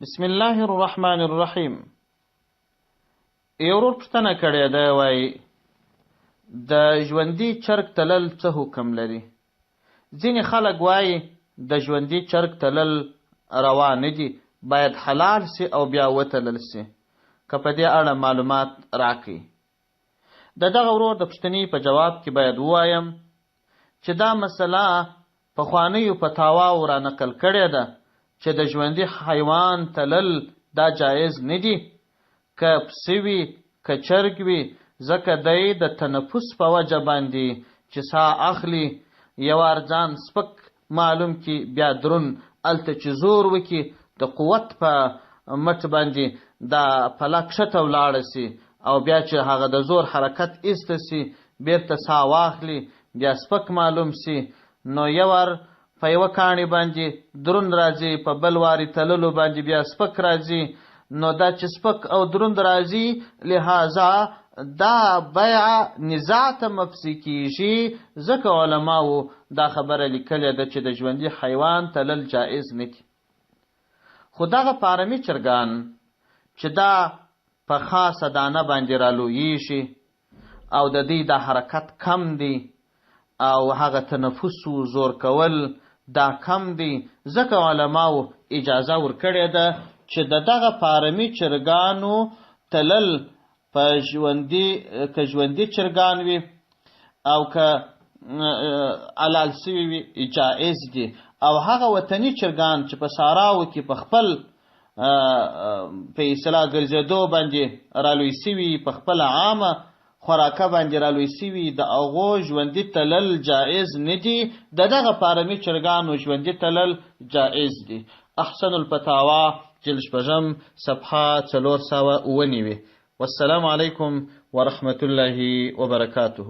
بسم الله الرحمن الرحیم. یو ورور پوښتنه کړې ده، وایي د ژوندي چرګ تلل څه حکم لري؟ ځینې خلک وایي د ژوندي چرګ تلل روا نه دي، باید حلال سي او بیا وتلل سي. که په دې اړه معلومات راکړي. د دغه ورور د پوښتنې په جواب کې باید ووایم چې دا مسله پخوانیو فتاواو را نقل کړې ده چې د ژوندي حیوان تلل دا جایز نه دي، که پسه وي که چرګ وي، ځکه دی د تنفس په وجه باندې چې ساه اخلي یو ځان سپک معلوم کی، بیا درون الته چې زور وکي د قوت په مټ باندې دا پله کښته ولاړه سي او بیا چې هغه د زور حرکت ایسته سي بیرته ساه واخلي بیا سپک معلوم سي، نو یو په یوه کاڼي باندې دروند راځي، په بل وارې تللو باندې بیا سپک راځي. نو دا چې سپک او دروند راځي، لہذا دا بیع نزاع ته مفضي کیږي. ځکه علماو دا خبره لیکلې ده چې د ژوندي حیوان تلل جایز نه دي. خو دغه فارمي چرګان چې دا په خاصه دانه باندې رالویېږي او د دې دا حرکت کم دی او هغه تنفس و زور کول دا کم دی، ځکه علماو اجازه ورکړې ده چې د دغه فارمي چرګانو تلل په که ژوندي چرګان وي او که حلال سوي وي جایز دي. او هغه وطني چرګان چې په صحراو کې په خپل په اصطلاح ګرځېدو باندې رالوی سوي، په خپله عامه خوراکه باندې رالوی سوي، د هغو ژوندي تلل جایز نه دي. د دغه فارمي چرګانو ژوندي تلل جایز دي. احسن الفتاوا جلد 6 صفحه 409. والسلام علیکم ورحمة الله وبرکاته.